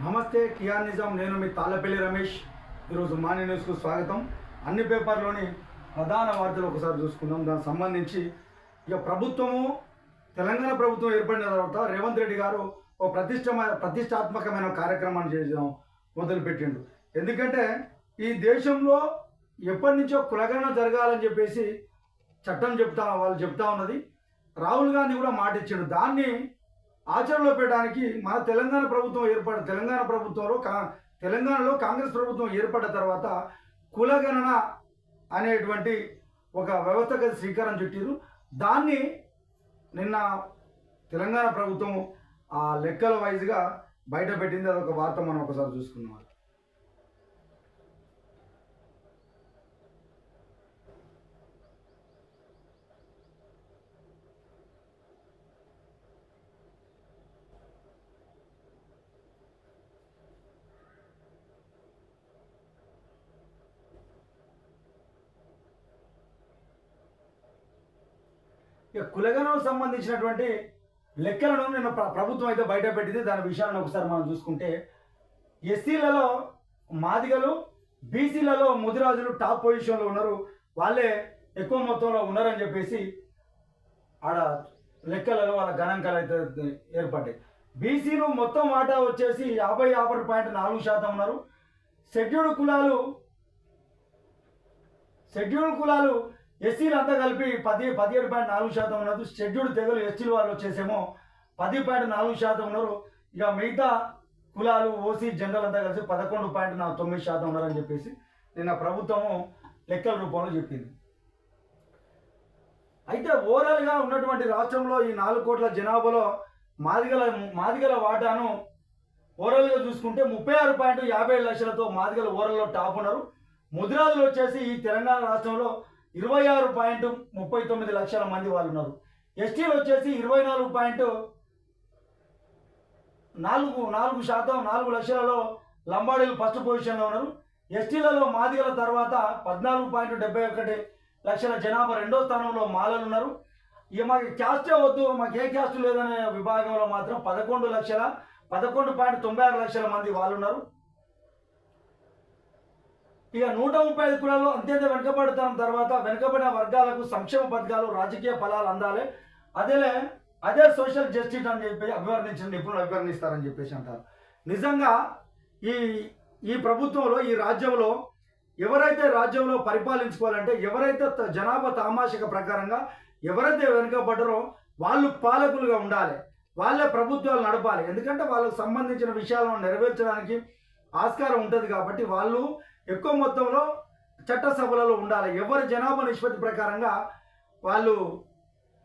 నమస్తే కియాన్ నిజాం, నేను మీ తాళ్ళపల్లి రమేష్. ఈరోజు మార్నింగ్ న్యూస్కు స్వాగతం. అన్ని పేపర్లోని ప్రధాన వార్తలు ఒకసారి చూసుకుందాం. దానికి సంబంధించి ఇక తెలంగాణ ప్రభుత్వం ఏర్పడిన తర్వాత రేవంత్ రెడ్డి గారు ఓ ప్రతిష్టాత్మకమైన కార్యక్రమాన్ని చేయడం మొదలుపెట్టిండు. ఎందుకంటే ఈ దేశంలో ఎప్పటి నుంచో కులగణన జరగాలని చెప్పేసి చట్టం వాళ్ళు చెప్తా ఉన్నది. రాహుల్ గాంధీ కూడా మాట ఇచ్చాడు. దాన్ని ఆచరణలో పెట్టడానికి మన తెలంగాణ ప్రభుత్వం తెలంగాణలో కాంగ్రెస్ ప్రభుత్వం ఏర్పడ్డ తర్వాత కులగణన అనేటువంటి ఒక వ్యవస్థకు శ్రీకారం చుట్టారు. దాన్ని నిన్న తెలంగాణ ప్రభుత్వం ఆ లెక్కల వైజ్గా బయట పెట్టింది. అదొక వార్త మనం ఒకసారి చూసుకున్నాం. ఇక కులగణనకు సంబంధించినటువంటి లెక్కలను నిన్న ప్రభుత్వం అయితే బయట పెట్టింది. దాని విషయాలను ఒకసారి మనం చూసుకుంటే ఎస్సీలలో మాదిగలు, బీసీలలో ముదిరాజులు టాప్ పొజిషన్లో ఉన్నారు. వాళ్ళే ఎక్కువ మొత్తంలో ఉన్నారని చెప్పేసి ఆడ లెక్కలలో వాళ్ళ గణాంకాలు అయితే ఏర్పడ్డాయి. బీసీలు మొత్తం వాటా వచ్చేసి 50.4% ఉన్నారు. షెడ్యూల్డ్ కులాలు ఎస్సీలు అంతా కలిపి 17.4% ఉన్నారు. షెడ్యూల్డ్ తెగలు ఎస్టీలు వాళ్ళు వచ్చేసేమో 10.4% ఉన్నారు. ఇక మిగతా కులాలు ఓసీ జనరల్ అంతా కలిసి 11.9% ఉన్నారని చెప్పేసి నిన్న ప్రభుత్వము లెక్కల రూపంలో చెప్పింది. అయితే ఓవరాల్గా ఉన్నటువంటి రాష్ట్రంలో ఈ 4 కోట్ల జనాభాలో మాదిగల వాటాను ఓవరాల్గా చూసుకుంటే 36.57 లక్షలతో మాదిగల ఓవరాల్లో టాప్ ఉన్నారు. ముదిరాజులు వచ్చేసి ఈ తెలంగాణ రాష్ట్రంలో 26.39 లక్షల మంది వాళ్ళు ఉన్నారు. ఎస్టీలు వచ్చేసి 24.4 లక్షలలో లంబాడీలు ఫస్ట్ పొజిషన్లో ఉన్నారు. ఎస్టీలలో మాదిగల తర్వాత 14.71 లక్షల జనాభా రెండో స్థానంలో మాలలు ఉన్నారు. ఇక మాకు క్యాస్టే వద్దు, మాకు ఏ క్యాస్ట్ లేదనే విభాగంలో మాత్రం 11.96 లక్షల మంది వాళ్ళు ఉన్నారు. ఇక 135 కులాల్లో అత్యంత వెనుకబడతనం తర్వాత వెనుకబడిన వర్గాలకు సంక్షేమ పథకాలు, రాజకీయ ఫలాలు అందాలి, అదే సోషల్ జస్టిస్ అని చెప్పి నిపుణులు అభివర్ణిస్తారని చెప్పేసి అంటారు. నిజంగా ఈ ప్రభుత్వంలో, ఈ రాజ్యంలో ఎవరైతే రాజ్యంలో పరిపాలించుకోవాలంటే, ఎవరైతే జనాభా తామాషిక ప్రకారంగా ఎవరైతే వెనుకబడ్డారో వాళ్ళు పాలకులుగా ఉండాలి, వాళ్ళే ప్రభుత్వాలు నడపాలి. ఎందుకంటే వాళ్ళకు సంబంధించిన విషయాలను నెరవేర్చడానికి ఆస్కారం ఉంటుంది కాబట్టి వాళ్ళు ఎక్కువ మొత్తంలో చట్టసభలలో ఉండాలి. ఎవరి జనాభా నిష్పత్తి ప్రకారంగా వాళ్ళు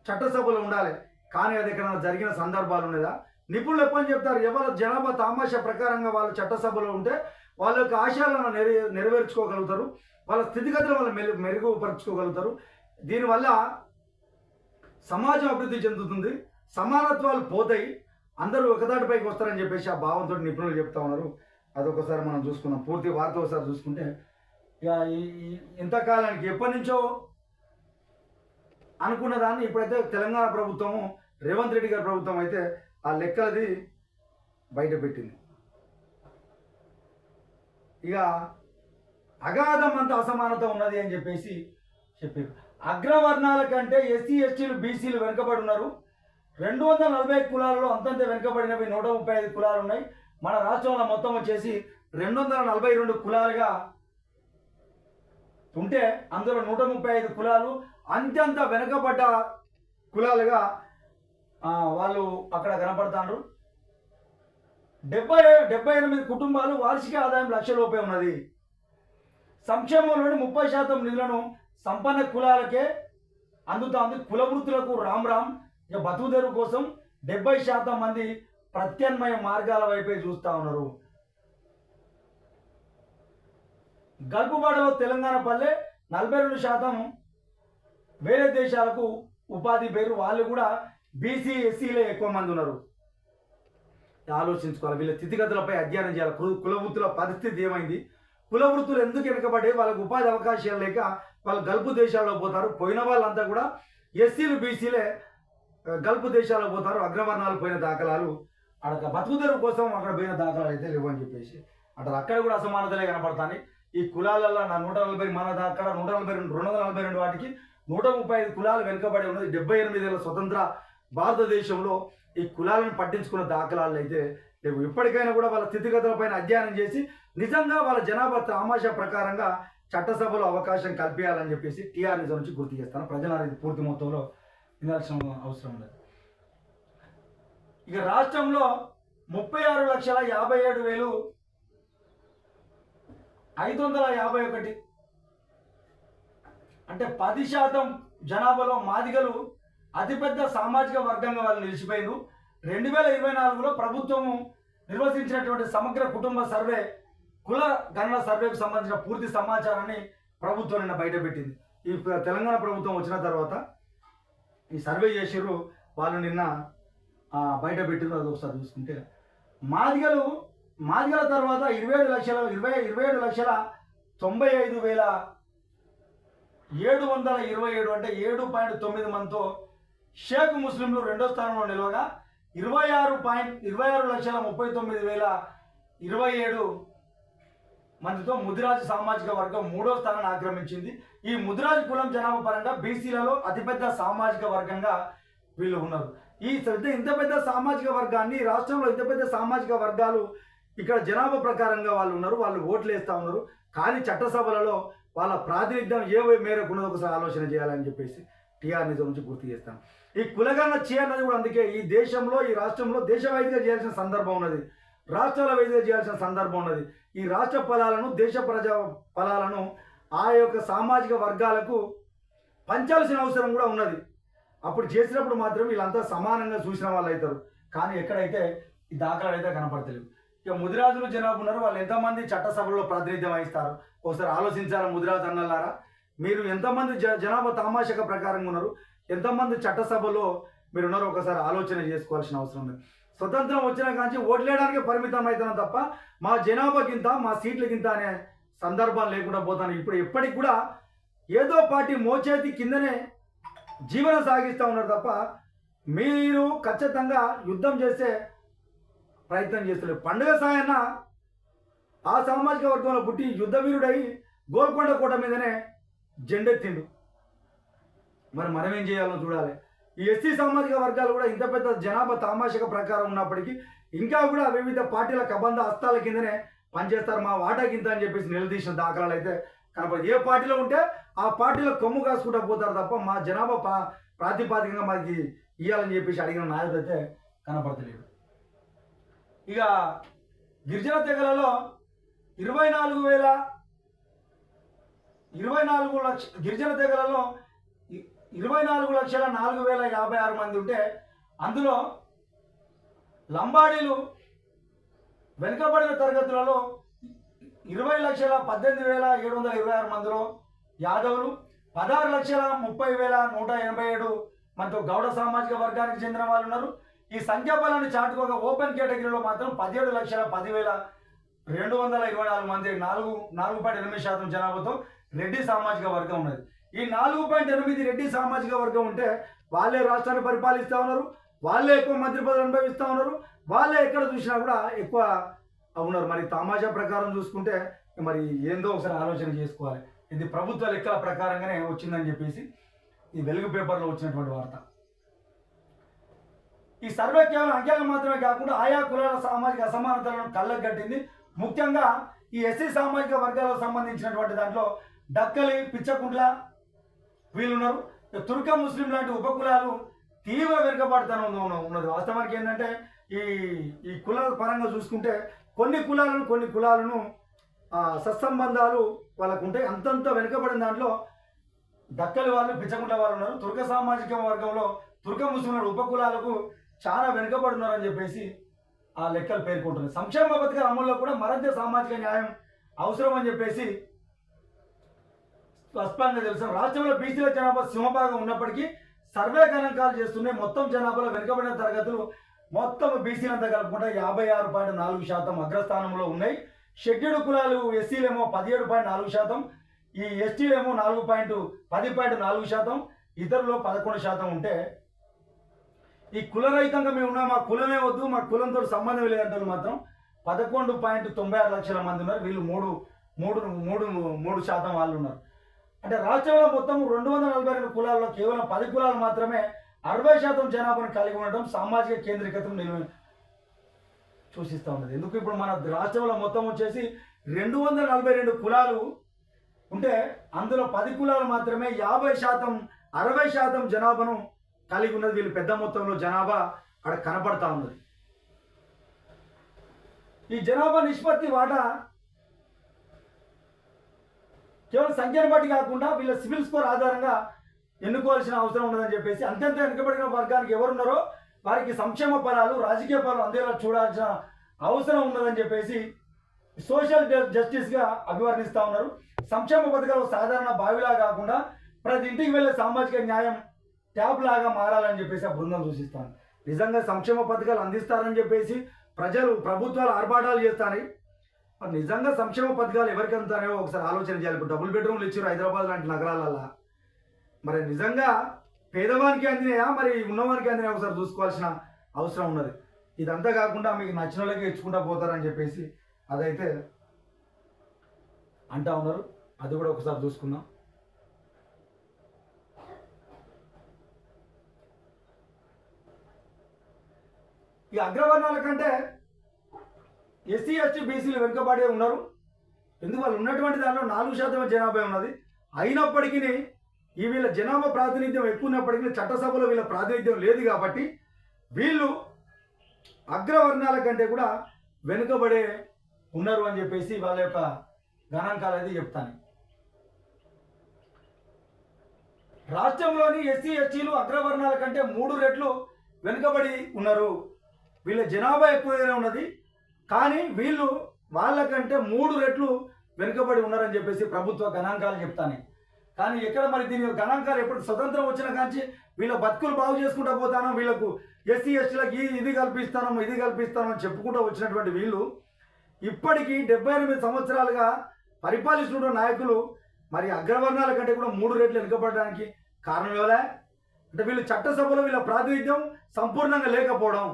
చట్టసభలో ఉండాలి. కానీ అది ఎక్కడైనా జరిగిన సందర్భాలు ఉన్నదా? నిపుణులు ఎప్పని చెప్తారు, ఎవరి జనాభా తామాషా ప్రకారంగా వాళ్ళు చట్టసభలో ఉంటే వాళ్ళ యొక్క ఆశయాలను నెరవేర్చుకోగలుగుతారు, వాళ్ళ స్థితిగతులు వాళ్ళు మెరుగుపరుచుకోగలుగుతారు. దీనివల్ల సమాజం అభివృద్ధి చెందుతుంది, సమానత్వాలు పోతాయి, అందరూ ఒకదాటిపైకి వస్తారని చెప్పేసి ఆ భావంతో నిపుణులు చెప్తా ఉన్నారు. అదొకసారి మనం చూసుకున్నాం. పూర్తి వార్త ఒకసారి చూసుకుంటే ఇక ఇంతకాలానికి ఎప్పటి నుంచో అనుకున్న దాన్ని ఇప్పుడైతే తెలంగాణ ప్రభుత్వము, రేవంత్ రెడ్డి గారి ప్రభుత్వం అయితే ఆ లెక్కలది బయట పెట్టింది. ఇక అగాధమంత అసమానత ఉన్నది అని చెప్పేసి చెప్పారు. అగ్రవర్ణాల కంటే ఎస్సీ, ఎస్టీలు, బీసీలు వెనుకబడి ఉన్నారు. 240 కులాలలో అంతంత వెనుకబడినవి 135 కులాలు ఉన్నాయి. మన రాష్ట్రంలో మొత్తం వచ్చేసి 242 కులాలుగా ఉంటే అందులో 135 కులాలు అంత్యంత వెనుకబడ్డ కులాలుగా వాళ్ళు అక్కడ కనపడతారు. 78 కుటుంబాలు వార్షిక ఆదాయం 1,00,000 రూపాయలు ఉన్నది. సంక్షేమంలోని 30% నిధులను సంపన్న కులాలకే అందుతోంది. కుల వృత్తులకు రామ్ ఇక బతుకుదెరువు కోసం 70% మంది ప్రత్యామ్నాయ మార్గాల వైపే చూస్తూ ఉన్నారు. గల్పుబాటలో తెలంగాణ పల్లె 42% వేరే దేశాలకు ఉపాధి పేరు. వాళ్ళు కూడా బీసీ, ఎస్సీలే ఎక్కువ మంది ఉన్నారు. ఆలోచించుకోవాలి, వీళ్ళ స్థితిగతులపై అధ్యయనం చేయాలి. కుల వృత్తుల పరిస్థితి ఏమైంది, కుల వృత్తులు ఎందుకు వెనుకబడి వాళ్ళకు ఉపాధి అవకాశాలు లేక వాళ్ళు గల్పు దేశాల్లో పోతారు. పోయిన వాళ్ళంతా కూడా ఎస్సీలు, బీసీలే గల్ఫ్ దేశాలకు పోతారు, అగ్రవర్ణాలు పోయిన దాఖలాలు అక్కడ బతుకు తెరువు కోసం అక్కడ పోయిన దాఖలాలు అయితే లేవు అని చెప్పేసి అంటారు. అక్కడ కూడా అసమానతలే కనపడతాయి. ఈ కులాలలో నా 140 మన అక్కడ 142 242 వాటికి 135 కులాలు వెనుకబడి ఉన్నది. 78 ఏళ్ళ స్వతంత్ర భారతదేశంలో ఈ కులాలను పట్టించుకున్న దాఖలాలు అయితే లేవు. ఇప్పటికైనా కూడా వాళ్ళ స్థితిగతులపైన అధ్యయనం చేసి నిజంగా వాళ్ళ జనాభా తమాషా ప్రకారంగా చట్టసభలో అవకాశం కల్పించాలని చెప్పేసి టీఆర్ నిజం నుంచి గుర్తు చేస్తాను. ప్రజలు పూర్తి మొత్తంలో వినాల్సిన అవసరం లేదు. ఇక రాష్ట్రంలో 36,57,551 అంటే 10% జనాభాలో మాదిగలు అతిపెద్ద సామాజిక వర్గంగా వాళ్ళు నిలిచిపోయారు. 2024లో ప్రభుత్వము నిర్వహించినటువంటి సమగ్ర కుటుంబ సర్వే కుల గణన సర్వేకు సంబంధించిన పూర్తి సమాచారాన్ని ప్రభుత్వం నిన్న బయటపెట్టింది. ఈ తెలంగాణ ప్రభుత్వం వచ్చిన తర్వాత ఈ సర్వే చేసిర్రు, వాళ్ళు నిన్న బయటపెట్టిర్రు. అది ఒకసారి చూసుకుంటే మాదిగల తర్వాత 27,95,727 అంటే 7.9 మందితో షేక్ ముస్లింలు రెండో స్థానంలో నిలవగా 26,39,027 మందితో ముదిరాజు సామాజిక వర్గం మూడో స్థానాన్ని ఆక్రమించింది. ఈ ముదిరాజు కులం జనాభా పరంగా బీసీలలో అతిపెద్ద సామాజిక వర్గంగా వీళ్ళు ఉన్నారు. ఇంత పెద్ద సామాజిక వర్గాన్ని రాష్ట్రంలో ఇంత పెద్ద సామాజిక వర్గాలు ఇక్కడ జనాభా ప్రకారంగా వాళ్ళు ఉన్నారు, వాళ్ళు ఓట్లు వేస్తూ ఉన్నారు. కానీ చట్టసభలలో వాళ్ళ ప్రాతినిధ్యం ఏ మేరకు ఉన్నదో ఒకసారి ఆలోచన చేయాలని చెప్పేసి టీఆర్ నిజం నుంచి గుర్తు చేస్తాను. ఈ కులగణన చేయన్నది కూడా అందుకే ఈ దేశంలో ఈ రాష్ట్రంలో దేశవైద్యంగా చేయాల్సిన సందర్భం ఉన్నది, రాష్ట్రాల వైద్యంగా చేయాల్సిన సందర్భం ఉన్నది. ఈ రాష్ట్ర ఫలాలను దేశ ప్రజా ఫలాలను ఆ యొక్క సామాజిక వర్గాలకు పంచాల్సిన అవసరం కూడా ఉన్నది. అప్పుడు చేసినప్పుడు మాత్రం వీళ్ళంతా సమానంగా చూసిన వాళ్ళు అవుతారు. కానీ ఎక్కడైతే ఈ దాఖలాలు అయితే కనపడతలేవు. ఇక ముదిరాజులు జనాభా ఉన్నారు, వాళ్ళు ఎంతమంది చట్టసభలో ప్రాతినిధ్యం వహిస్తారు ఒకసారి ఆలోచించారా ముదిరాజు అన్నలారా? మీరు ఎంతమంది జనాభా తామాషక ప్రకారంగా ఉన్నారు, ఎంతమంది చట్టసభలో మీరు ఉన్నారో ఒకసారి ఆలోచన చేసుకోవాల్సిన అవసరం ఉంది. స్వతంత్రం వచ్చిన కాంచి ఓట్లేయడానికే పరిమితం అవుతున్నాం తప్ప మా జనాభాకింత మా సీట్లకింత అనే సందర్భం లేకుండా పోతాను. ఇప్పుడు ఎప్పటికి కూడా ఏదో పార్టీ మోచేతి కిందనే జీవనం సాగిస్తూ ఉన్నారు తప్ప మీరు ఖచ్చితంగా యుద్ధం చేసే ప్రయత్నం చేస్తలేరు. పండుగ సాయన్న ఆ సామాజిక వర్గంలో పుట్టి యుద్ధ వీరుడై గోల్కొండ కోట మీదనే జెండెత్తిండు. మరి మనం ఏం చేయాలో చూడాలి. ఈ ఎస్సీ సామాజిక వర్గాలు కూడా ఇంత పెద్ద జనాభా తామాషిక ప్రకారం ఉన్నప్పటికీ ఇంకా కూడా వివిధ పార్టీల కబంధ హస్తాల కిందనే పనిచేస్తారు, మా వాటా కింద అని చెప్పేసి నిలదీసిన దాఖలాలు అయితే కనపడదు. ఏ పార్టీలో ఉంటే ఆ పార్టీలో కొమ్ము కాసుకుంటూ పోతారు తప్ప మా జనాభా ప్రాతిపాదికంగా మనకి ఇవ్వాలని చెప్పేసి అడిగిన నాయకుడు అయితే కనపడతలేడు. ఇక గిరిజన తెగలలో 24 లక్ష గిరిజన తెగలలో 24,04,056 మంది ఉంటే అందులో లంబాడీలు వెనుకబడిన తరగతులలో 20,18,726 మందిలో, యాదవులు 16,30,187 మనతో గౌడ సామాజిక వర్గానికి చెందిన వాళ్ళు ఉన్నారు. ఈ సంఖ్యాబలాన్ని చాటుకోక ఓపెన్ కేటగిరీలో మాత్రం 17,10,224 మంది 4.8% జనాభాతో రెడ్డి సామాజిక వర్గం ఉన్నది. ఈ 4.8 రెడ్డి సామాజిక వర్గం ఉంటే వాళ్ళే రాష్ట్రాన్ని పరిపాలిస్తూ ఉన్నారు, వాళ్ళే ఎక్కువ మంత్రి పదవులు అనుభవిస్తూ ఉన్నారు, వాళ్ళే ఎక్కడ చూసినా కూడా ఎక్కువ ఉన్నారు. మరి తమాషా ప్రకారం చూసుకుంటే మరి ఏందో ఒకసారి ఆలోచన చేసుకోవాలి. ఇది ప్రభుత్వ లెక్కల ప్రకారంగానే వచ్చిందని చెప్పేసి ఈ వెలుగు పేపర్లో వచ్చినటువంటి వార్త. ఈ సర్వే కేవలం అంకెలు మాత్రమే కాకుండా ఆయా కులాల సామాజిక అసమానతలను కళ్ళకు కట్టింది. ముఖ్యంగా ఈ ఎస్సీ సామాజిక వర్గాలకు సంబంధించినటువంటి దాంట్లో డక్కలి, పిచ్చకుంట్ల వీళ్ళున్నారు. తుర్క ముస్లిం లాంటి ఉపకులాలు తీవ్ర వెనుకబడతాను ఉన్నది. వాస్తవానికి ఏంటంటే ఈ కులాల పరంగా చూసుకుంటే కొన్ని కులాలను సత్సంబంధాలు వాళ్ళకు ఉంటాయి. అంతంత వెనుకబడిన దాంట్లో దక్కలి వాళ్ళు, పిచ్చకుంట్ల వాళ్ళు ఉన్నారు. తుర్క సామాజిక వర్గంలో తుర్క ముస్లింల ఉపకులాలకు చాలా వెనుకబడి ఉన్నారని చెప్పేసి ఆ లెక్కలు పేర్కొంటున్నాయి. సంక్షేమ పథకాల అమల్లో కూడా మరింత సామాజిక న్యాయం అవసరం అని చెప్పేసి స్పష్టంగా తెలుసు. రాష్ట్రంలో బీసీల జనాభా సింహభాగం ఉన్నప్పటికీ సర్వే గణాంకాలు చేస్తున్నాయి. మొత్తం జనాభాలో వెనుకబడిన తరగతులు మొత్తం బీసీలంతా కలుపుకుంటే 56.4% అగ్రస్థానంలో ఉన్నాయి. షెడ్యూల్డ్ కులాలు ఎస్సీలేమో 17.4%, ఈ ఎస్టీలేమో 10.4%, ఇతరులు 11% ఉంటే ఈ కులరహితంగా మేము ఉన్నాం, మా కులమే వద్దు, మా కులంతో సంబంధం లేదంటే మాత్రం 11.96 లక్షల మంది ఉన్నారు. వీళ్ళు మూడు మూడు మూడు మూడు శాతం వాళ్ళు ఉన్నారు. అంటే రాష్ట్రంలో మొత్తం 242 కులాల్లో కేవలం 10 కులాలు మాత్రమే 60% జనాభాను కలిగి ఉండడం సామాజిక కేంద్రీకృతం సూచిస్తూ ఉన్నది. ఎందుకు ఇప్పుడు మన రాష్ట్రంలో మొత్తం వచ్చేసి 242 కులాలు ఉంటే అందులో 10 కులాలు మాత్రమే 50% 60% జనాభాను కలిగి ఉన్నది. వీళ్ళు పెద్ద మొత్తంలో జనాభా అక్కడ కనపడతా ఉన్నది. ఈ జనాభా నిష్పత్తి వాటా కేవలం సంఖ్యను బట్టి కాకుండా వీళ్ళ సివిల్ స్కోర్ ఆధారంగా ఎన్నుకోవాల్సిన అవసరం ఉండదని చెప్పేసి అత్యంత వెనుకబడిన వర్గానికి ఎవరున్నారో వారికి సంక్షేమ ఫలాలు, రాజకీయ ఫలాలు అందేలా చూడాల్సిన అవసరం ఉన్నదని చెప్పేసి సోషల్ జస్టిస్గా అభివర్ణిస్తూ ఉన్నారు. సంక్షేమ పథకాలు సాధారణ బావిలా కాకుండా ప్రతి ఇంటికి వెళ్ళే సామాజిక న్యాయం ట్యాబ్ లాగా మారాలని చెప్పేసి ఆ బృందం సూచిస్తాను. నిజంగా సంక్షేమ పథకాలు అందిస్తారని చెప్పేసి ప్రభుత్వాలు ఆర్భాటాలు చేస్తాయి. మరి నిజంగా సంక్షేమ పథకాలు ఎవరికి అందుతారో ఒకసారి ఆలోచన చేయాలి. ఇప్పుడు డబుల్ బెడ్రూమ్లు ఇచ్చారు హైదరాబాద్ లాంటి నగరాలల్లో, మరి నిజంగా పేదవానికి అందినాయా మరి ఉన్నవానికి అందినాయా ఒకసారి చూసుకోవాల్సిన అవసరం ఉన్నది. ఇదంతా కాకుండా మీకు నచ్చిన వాళ్ళకి ఇచ్చుకుంటా పోతారని చెప్పేసి అదైతే అంటా ఉన్నారు. అది కూడా ఒకసారి చూసుకుందాం. ఈ అగ్రవర్ణాల కంటే ఎస్సీ ఎస్టీ బీసీలు వెనుకబడే ఉన్నారు. ఎందుకు వాళ్ళు ఉన్నటువంటి దానిలో 4% జనాభా ఉన్నది. అయినప్పటికీ ఈ వీళ్ళ జనాభా ప్రాతినిధ్యం ఎక్కువ ఉన్నప్పటికీ చట్టసభలో వీళ్ళ ప్రాతినిధ్యం లేదు కాబట్టి వీళ్ళు అగ్రవర్ణాల కంటే కూడా వెనుకబడే ఉన్నారు అని చెప్పేసి వాళ్ళ యొక్క గణాంకాలు అయితే చెప్తాను. రాష్ట్రంలోని ఎస్సీ ఎస్టీలు అగ్రవర్ణాల కంటే 3 రెట్లు వెనుకబడి ఉన్నారు. వీళ్ళ జనాభా ఎక్కువగానే ఉన్నది కానీ వీళ్ళు వాళ్ళకంటే 3 రెట్లు వెనుకబడి ఉన్నారని చెప్పేసి ప్రభుత్వ గణాంకాలు చెప్తాను. కానీ ఎక్కడ మరి దీని గణాంకాలు ఎప్పుడు స్వతంత్రం వచ్చిన కాంచి వీళ్ళ బతుకులు బాగు చేసుకుంటూ పోతాను, వీళ్ళకు ఎస్సీ ఎస్టీలకు ఇది కల్పిస్తాను అని చెప్పుకుంటూ వచ్చినటువంటి వీళ్ళు ఇప్పటికీ 78 సంవత్సరాలుగా పరిపాలిస్తున్న నాయకులు మరి అగ్రవర్ణాల కంటే కూడా 3 రెట్లు వెనుకబడడానికి కారణం ఎవరే అంటే వీళ్ళు చట్టసభలో వీళ్ళ ప్రాతినిధ్యం సంపూర్ణంగా లేకపోవడం,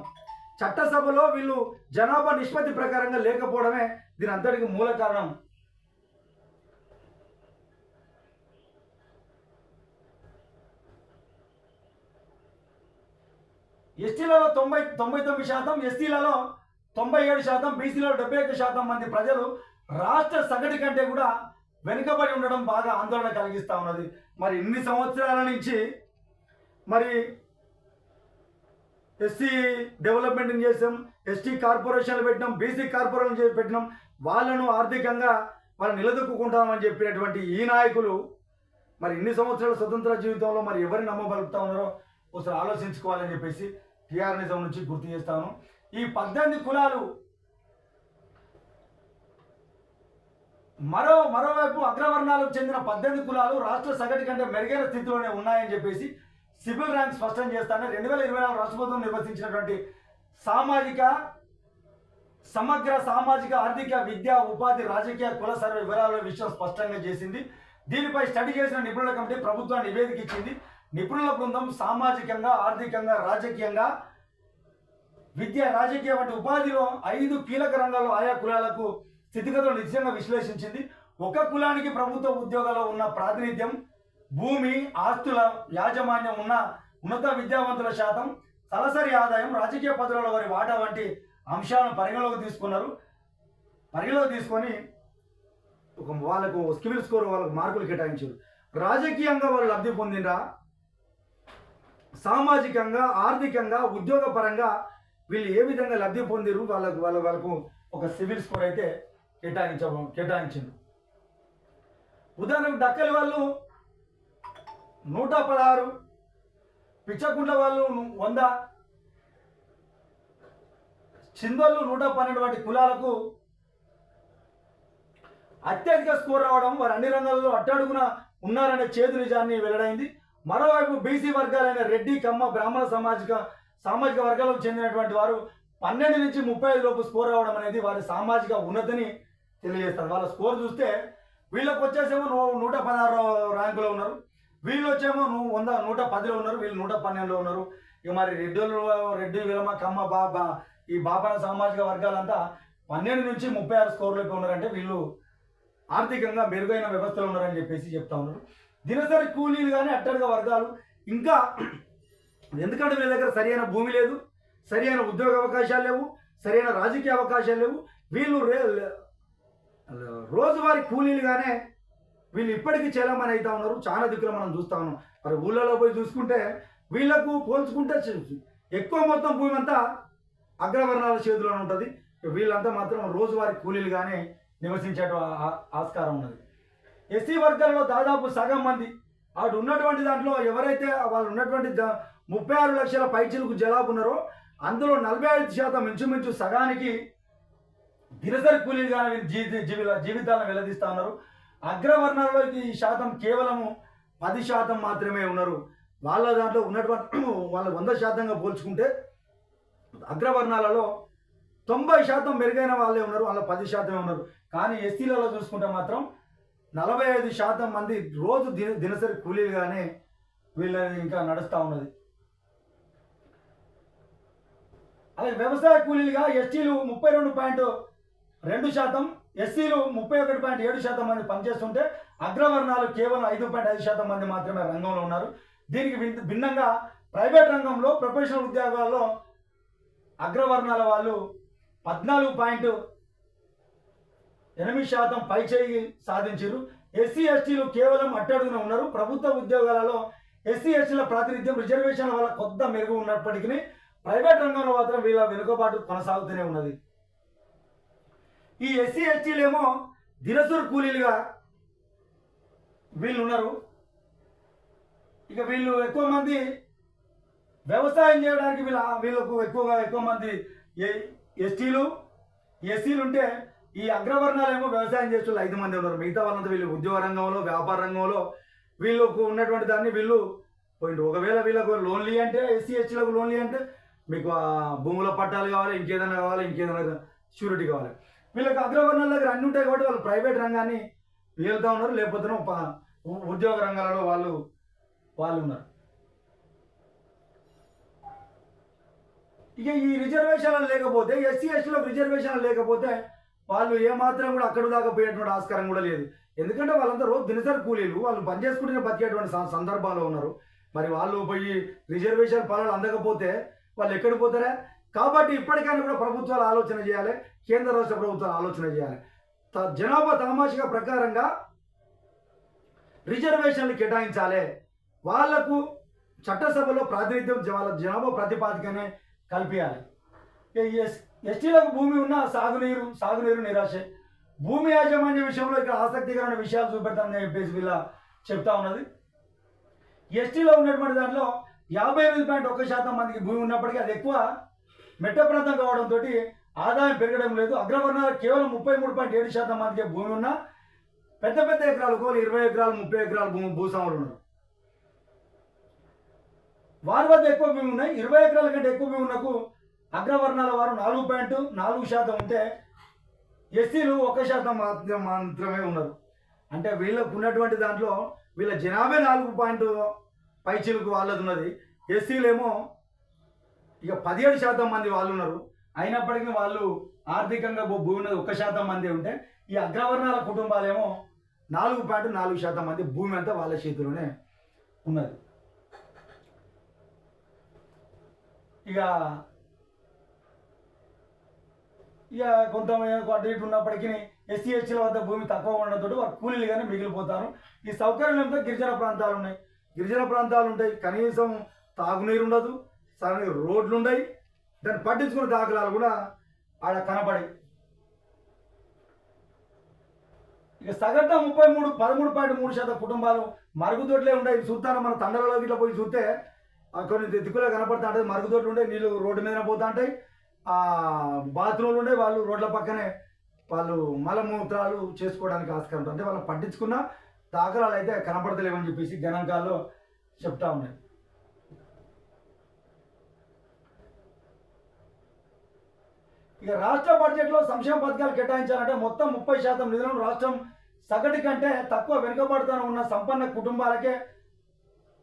చట్టసభలో వీళ్ళు జనాభా నిష్పత్తి ప్రకారంగా లేకపోవడమే దీని అంతటికి మూల కారణం. ఎస్టీలలో 99%, ఎస్సీలలో 97%, బీసీలలో 71% మంది ప్రజలు రాష్ట్ర సగటు కంటే కూడా వెనుకబడి ఉండడం బాగా ఆందోళన కలిగిస్తూ ఉన్నది. మరి ఇన్ని సంవత్సరాల నుంచి మరి ఎస్సీ డెవలప్మెంట్ చేసాం, ఎస్టీ కార్పొరేషన్లు పెట్టినాం, బీసీ కార్పొరేషన్ పెట్టినాం, వాళ్ళను ఆర్థికంగా వాళ్ళు నిలదొక్కుంటామని చెప్పినటువంటి ఈ నాయకులు మరి ఇన్ని సంవత్సరాల స్వతంత్ర జీవితంలో మరి ఎవరిని నమ్మబలుపుతా ఉన్నారో ఒకసారి ఆలోచించుకోవాలని చెప్పేసి టీఆర్ నిజం నుంచి గుర్తు చేస్తాను. ఈ 18 కులాలు మరోవైపు అగ్రవర్ణాలకు చెందిన 18 కులాలు రాష్ట్ర సగటు కంటే మెరుగైన స్థితిలోనే ఉన్నాయని చెప్పేసి సివిల్ ర్యాంక్ స్పష్టం చేస్తానే 2024 రాష్ట్ర ప్రభుత్వం నిర్వహించినటువంటి సమగ్ర సామాజిక ఆర్థిక విద్యా ఉపాధి రాజకీయ కుల సర్వే వివరాల విషయం స్పష్టంగా చేసింది. దీనిపై స్టడీ చేసిన నిపుణుల కమిటీ ప్రభుత్వాన్ని నివేదిక ఇచ్చింది. నిపుణుల బృందం సామాజికంగా, ఆర్థికంగా, రాజకీయంగా, విద్య, రాజకీయ వంటి ఉపాధిలో 5 కీలక రంగాల్లో ఆయా కులాలకు స్థితిగతులు నిశ్చయంగా విశ్లేషించింది. ఒక కులానికి ప్రభుత్వ ఉద్యోగాల్లో ఉన్న ప్రాతినిధ్యం, భూమి, ఆస్తుల యాజమాన్యం ఉన్న ఉన్నత విద్యావంతుల శాతం, తలసరి ఆదాయం, రాజకీయ పదవుల వారి వాటా వంటి అంశాలను పరిగణలోకి తీసుకొని వాళ్ళకు సివిల్ స్కోర్ వాళ్ళకు మార్కులు కేటాయించారు. రాజకీయంగా వాళ్ళు లబ్ధి పొందిండ్రా, సామాజికంగా, ఆర్థికంగా, ఉద్యోగపరంగా వీళ్ళు ఏ విధంగా లబ్ధి పొందిరు వాళ్ళకు ఒక సివిల్ స్కోర్ అయితే కేటాయించింది. ఉదాహరణకు డక్కలి వాళ్ళు 116, పిచ్చకుంట్ల వాళ్ళు 100, చిందోళ్ళు 112 వంటి కులాలకు అత్యధిక స్కోర్ రావడం వారు అన్ని రంగాల్లో అట్టడుగున ఉన్నారనే చేదు నిజాన్ని వెల్లడైంది. మరోవైపు బీసీ వర్గాలైన రెడ్డి, కమ్మ, బ్రాహ్మణ సామాజిక వర్గాలకు చెందినటువంటి వారు 12 నుంచి 35 లోపు స్కోర్ రావడం అనేది వారి సామాజిక ఉన్నతిని తెలియజేస్తారు. వాళ్ళ స్కోర్ చూస్తే వీళ్ళకి వచ్చేసేమో 116 ర్యాంకులో ఉన్నారు, వీళ్ళు వచ్చేమో 110లో ఉన్నారు, వీళ్ళు 112లో ఉన్నారు. ఇక మరి రెడ్డి విలమ కమ్మ బాబా ఈ బాపన సామాజిక వర్గాలంతా 12 నుంచి 36 స్కోర్లకి ఉన్నారంటే వీళ్ళు ఆర్థికంగా మెరుగైన వ్యవస్థలో ఉన్నారని చెప్పేసి చెప్తా ఉన్నారు. దినసరి కూలీలు కానీ అట్టడుగా వర్గాలు ఇంకా, ఎందుకంటే వీళ్ళ దగ్గర సరైన భూమి లేదు, సరైన ఉద్యోగ అవకాశాలు లేవు, సరైన రాజకీయ అవకాశాలు లేవు. వీళ్ళు రోజువారీ కూలీలుగానే వీళ్ళు ఇప్పటికీ చలామణి అవుతా ఉన్నారు. చాలా దిక్కులు మనం చూస్తా ఉన్నాం. మరి ఊళ్ళలో పోయి చూసుకుంటే వీళ్ళకు పోల్చుకుంటే ఎక్కువ మొత్తం భూమి అంతా అగ్రవర్ణాల చేతిలోనే ఉంటుంది. వీళ్ళంతా మాత్రం రోజువారీ కూలీలుగానే నివసించే ఆస్కారం ఉన్నది. ఎస్సీ వర్గాలలో దాదాపు సగం మంది అటు ఉన్నటువంటి దాంట్లో ఎవరైతే వాళ్ళు ఉన్నటువంటి 36 లక్షల పైచిలకు జనాభా ఉన్నారో అందులో 45% ఇంచుమించు సగానికి దినసరి కూలీలుగానే జీవితాలను వెల్లదీస్తూ ఉన్నారు. అగ్రవర్ణాలలో ఈ శాతం కేవలము 10% మాత్రమే ఉన్నారు. వాళ్ళ దాంట్లో ఉన్నటువంటి వాళ్ళ 100%గా పోల్చుకుంటే అగ్రవర్ణాలలో 90% మెరుగైన వాళ్ళే ఉన్నారు, వాళ్ళ 10% ఉన్నారు. కానీ ఎస్సీలలో చూసుకుంటే మాత్రం 45% మంది రోజు దినసరి కూలీలుగానే వీళ్ళని ఇంకా నడుస్తూ ఉన్నది. అలాగే వ్యవసాయ కూలీలుగా ఎస్టీలు 32.2%, ఎస్సీలు 31.7% మంది పనిచేస్తుంటే అగ్రవర్ణాలు కేవలం 5.5% మంది మాత్రమే రంగంలో ఉన్నారు. దీనికి భిన్నంగా ప్రైవేట్ రంగంలో ప్రొఫెషనల్ ఉద్యోగాల్లో అగ్రవర్ణాల వాళ్ళు 14.8% పైచేయి సాధించారు. ఎస్సీ ఎస్టీలు కేవలం అట్టడుగున ఉన్నారు. ప్రభుత్వ ఉద్యోగాలలో ఎస్సీ ఎస్టీల ప్రాతినిధ్యం రిజర్వేషన్ల వల్ల కొత్త మెరుగు ఉన్నప్పటికీ ప్రైవేట్ రంగంలో మాత్రం వీళ్ళ వెనుకబాటు కొనసాగుతూనే ఉన్నది. ఈ ఎస్సీ ఎస్టీలేమో దినసరి కూలీలుగా వీళ్ళు ఉన్నారు. ఇక వీళ్ళు ఎక్కువ మంది వ్యవసాయం చేయడానికి వీళ్ళకు ఎక్కువ మంది ఎస్సీలు ఉంటే ఈ అగ్రవర్ణాలు ఏమో వ్యవసాయం చేస్తున్న 5 మంది ఉన్నారు. మిగతా వాళ్ళంతా వీళ్ళు ఉద్యోగ రంగంలో వ్యాపార రంగంలో వీళ్ళకు ఉన్నటువంటి దాన్ని వీళ్ళు పోయింది. ఒకవేళ వీళ్ళకు లోన్లీ అంటే ఎస్సీ ఎస్టీలకు లోన్లీ అంటే మీకు భూముల పట్టాలు కావాలి, ఇంకేదైనా షూరిటీ కావాలి. వీళ్ళకి అగ్రవర్ణాల దగ్గర అన్ని ఉంటాయి కాబట్టి వాళ్ళు ప్రైవేట్ రంగాన్ని వెళ్తూ ఉన్నారు, లేకపోతే ఉద్యోగ రంగాలలో వాళ్ళు ఉన్నారు. ఇక ఈ రిజర్వేషన్లు లేకపోతే ఎస్సీ ఎస్టీలకు రిజర్వేషన్లు లేకపోతే వాళ్ళు ఏమాత్రం కూడా అక్కడ దాకా పోయేటువంటి ఆస్కారం కూడా లేదు. ఎందుకంటే వాళ్ళంతా రోజు దినసరి కూలీలు, వాళ్ళు పనిచేసుకుంటూనే బతికేటువంటి సందర్భాలు ఉన్నారు. మరి వాళ్ళు పోయి రిజర్వేషన్ ఫలాలు అందకపోతే వాళ్ళు ఎక్కడికి పోతారా? కాబట్టి ఇప్పటికైనా కూడా ప్రభుత్వాలు ఆలోచన చేయాలి, కేంద్ర రాష్ట్ర ప్రభుత్వాలు ఆలోచన చేయాలి. జనాభా తామాషిక ప్రకారంగా రిజర్వేషన్లు కేటాయించాలి. వాళ్లకు చట్టసభలో ప్రాతినిధ్యం వాళ్ళ జనాభా ప్రాతిపాదికనే కల్పించాలి. ఎస్టీలకు భూమి ఉన్న సాగునీరు నిరాశ. భూమి యాజమాన్య విషయంలో ఇక్కడ ఆసక్తికరమైన విషయాలు చూపెడతామని చెప్పేసి వీళ్ళ చెప్తా ఉన్నది. ఎస్టీలో ఉన్నటువంటి దాంట్లో 58.1% మందికి భూమి ఉన్నప్పటికీ అది ఎక్కువ మెట్ట ప్రాంతం కావడంతో ఆదాయం పెరగడం లేదు. అగ్రవర్ణాలు కేవలం 33.7% మందికి భూమి ఉన్నా పెద్ద ఎకరాలు 20 ఎకరాలు 30 ఎకరాలు భూస్వాములు ఉన్నారు. వారి వద్ద ఎక్కువ భూమి ఉన్నాయి. 20 ఎకరాల కంటే ఎక్కువ భూమి ఉన్నకు అగ్రవర్ణాల వారు 4.4% ఉంటే ఎస్సీలు 1% మాత్రమే ఉన్నారు. అంటే వీళ్ళకు ఉన్నటువంటి దాంట్లో వీళ్ళ జనాభా 4 పైచీలకు వాళ్ళది ఉన్నది. ఎస్సీలేమో ఇక 17% మంది వాళ్ళు ఉన్నారు. అయినప్పటికీ వాళ్ళు ఆర్థికంగా భూమి ఉన్నది 1% మంది ఉంటే ఈ అగ్రవర్ణాల కుటుంబాలేమో 4.4% మంది భూమి అంతా వాళ్ళ చేతిలోనే ఉన్నది. ఇక కొంత అటు ఇటు ఉన్నప్పటికీ ఎస్సీ ఎస్టీల వద్ద భూమి తక్కువ ఉండడంతో వారు కూలీలుగానే మిగిలిపోతారు. ఈ సౌకర్యాలంతా గిరిజన ప్రాంతాలు ఉన్నాయి. గిరిజన ప్రాంతాలు ఉంటాయి, కనీసం తాగునీరు ఉండదు, రోడ్లు ఉన్నాయి, దాన్ని పట్టించుకునే దాఖలాలు కూడా ఆడ కనపడాయి. ఇక సగటున 13.3% కుటుంబాలు మరుగుదొడ్లే ఉంటాయి. చూస్తాను మన తండలలో ఇట్లా పోయి చూస్తే కొన్ని దిక్కులో కనపడుతూ ఉంటుంది. మరుగుదొడ్లు ఉంటాయి, నీళ్ళు రోడ్డు మీద పోతూ ఉంటాయి, బాత్రూమ్లు ఉండే వాళ్ళు రోడ్ల పక్కనే వాళ్ళు మలమూత్రాలు చేసుకోవడానికి ఆస్కారం ఉంటుంది. అంటే వాళ్ళు పట్టించుకున్న దాఖలాలు అయితే కనపడతలేవని చెప్పేసి గణాంకాల్లో చెప్తా ఉన్నాయి. ఇక రాష్ట్ర బడ్జెట్లో సంక్షేమ పథకాలు కేటాయించాలంటే మొత్తం 30% నిధులను రాష్ట్రం సగటు కంటే తక్కువ వెనుకబడుతూ ఉన్న సంపన్న కుటుంబాలకే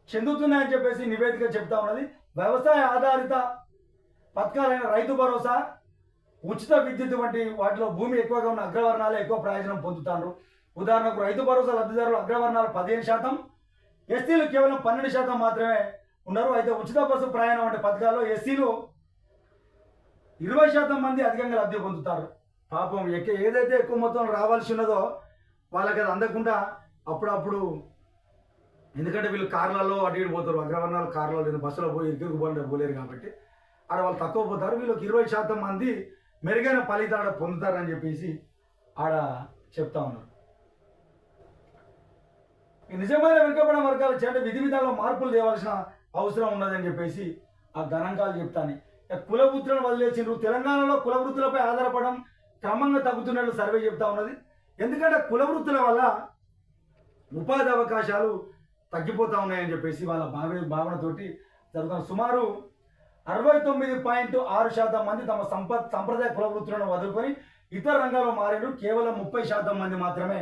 చెందుతున్నాయని చెప్పేసి నివేదిక చెప్తా ఉన్నది. వ్యవసాయ ఆధారిత పథకాలైన రైతు భరోసా, ఉచిత విద్యుత్ వంటి వాటిలో భూమి ఎక్కువగా ఉన్న అగ్రవర్ణాలే ఎక్కువ ప్రయోజనం పొందుతారు. ఉదాహరణకు రైతు భరోసా లబ్ధిదారులు అగ్రవర్ణాలు 15%, ఎస్సీలు కేవలం 12% మాత్రమే ఉన్నారు. అయితే ఉచిత బస్సు ప్రయాణం వంటి పథకాల్లో ఎస్సీలు 20% మంది అధికంగా లబ్ధి పొందుతారు. పాపం ఏదైతే ఎక్కువ మొత్తం రావాల్సి ఉన్నదో వాళ్ళకి అది అందకుండా అప్పుడప్పుడు, ఎందుకంటే వీళ్ళు కార్లలో అటు ఇటు పోతారు, అగ్రవర్ణాలు కార్లలో లేదు, బస్సులో పోయి ఇరుకు పోలేరు కాబట్టి ఆడ వాళ్ళు తక్కువ పోతారు. వీళ్ళకి 20% మంది మెరుగైన ఫలితాలు ఆడ పొందుతారని చెప్పేసి ఆడ చెప్తా ఉన్నారు. ఈ నిజమైన వెనుకబడిన వర్గాలు చేయండి విధి విధానంలో మార్పులు తేవాల్సిన అవసరం ఉన్నదని చెప్పేసి ఆ గణాంకాలు చెప్తాను. కుల వృత్తులను వదిలేసిండ్రు. తెలంగాణలో కుల వృత్తులపై ఆధారపడడం క్రమంగా తగ్గుతున్నట్లు సర్వే చెప్తా ఉన్నది. ఎందుకంటే కుల వృత్తుల వల్ల ఉపాధి అవకాశాలు తగ్గిపోతూ ఉన్నాయని చెప్పేసి వాళ్ళ భావనతోటి జరుగుతున్న సుమారు 69.6% మంది తమ సంప్రదాయ కుల వృత్తులను వదులుకొని ఇతర రంగాల్లో మారారు. కేవలం 30% మంది మాత్రమే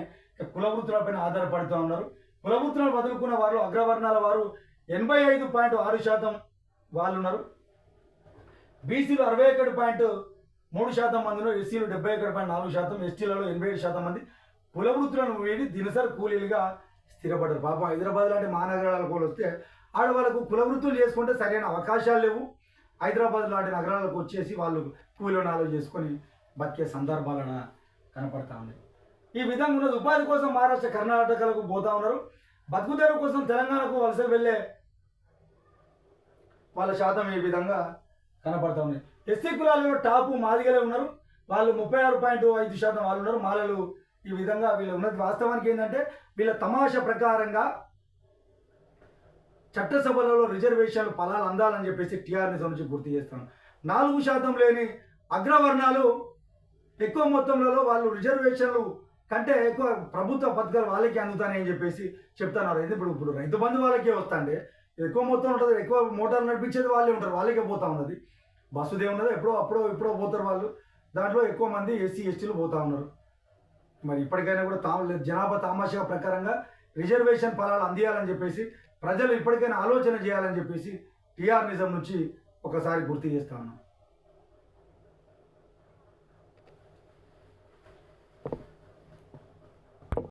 కుల వృత్తులపైన ఆధారపడుతూ ఉన్నారు. కుల వృత్తులను వదులుకున్న వారు అగ్రవర్ణాల వారు 85.6% వాళ్ళు ఉన్నారు. బీసీలు 61.3% మందిలో, ఎస్సీలు 71.4%, ఎస్టీలలో 87% మంది కుల వృత్తులను వీడి దినసరి కూలీలుగా స్థిరపడ్డారు. పాపం హైదరాబాద్ లాంటి మహానగరాలకు వస్తే ఆడవాళ్ళకు కుల వృత్తులు చేసుకుంటే సరైన అవకాశాలు లేవు. హైదరాబాద్ లాంటి నగరాలకు వచ్చేసి వాళ్ళు కూలీనాలు చేసుకొని బతికే సందర్భాలన కనపడతా ఉన్నాయి. ఈ విధంగా ఉన్నది. ఉపాధి కోసం మహారాష్ట్ర, కర్ణాటకలకు పోతా ఉన్నారు. బతుకుదెరువు కోసం తెలంగాణకు వలస వెళ్ళే వాళ్ళ శాతం ఈ విధంగా కనపడతా ఉన్నాయి. ఎస్సీ కులాలలో టాపు మాదిగలే ఉన్నారు. వాళ్ళు 36.5% వాళ్ళు ఉన్నారు. మాలలు ఈ విధంగా వీళ్ళు ఉన్నది. వాస్తవానికి ఏంటంటే వీళ్ళ తమాషా ప్రకారంగా చట్టసభలలో రిజర్వేషన్లు ఫలాలు అందాలని చెప్పేసి టీఆర్ఎస్ నుంచి గుర్తు చేస్తాను. 4% లేని అగ్రవర్ణాలు ఎక్కువ మొత్తంలో వాళ్ళు రిజర్వేషన్లు కంటే ఎక్కువ ప్రభుత్వ పథకాలు వాళ్ళకి అందుతాయని చెప్పేసి చెప్తున్నారు. ఇప్పుడు రైతు బంధు వాళ్ళకే వస్తాండే ఎక్కువ మొత్తం ఉంటుంది. ఎక్కువ మోటార్లు నడిపించేది వాళ్ళే ఉంటారు, వాళ్ళకే పోతా ఉన్నది. బస్సుదే ఉన్నది, ఎప్పుడో పోతారు వాళ్ళు. దాంట్లో ఎక్కువ మంది ఎస్సీ ఎస్టీలు పోతా ఉన్నారు. మరి ఇప్పటికైనా కూడా జనాభా తామాషా ప్రకారంగా రిజర్వేషన్ ఫలాలు అందియాలని చెప్పేసి ప్రజలు ఇప్పటికైనా ఆలోచన చేయాలని చెప్పేసి టీఆర్ నిజం నుంచి ఒకసారి గుర్తు చేస్తా ఉన్నాం.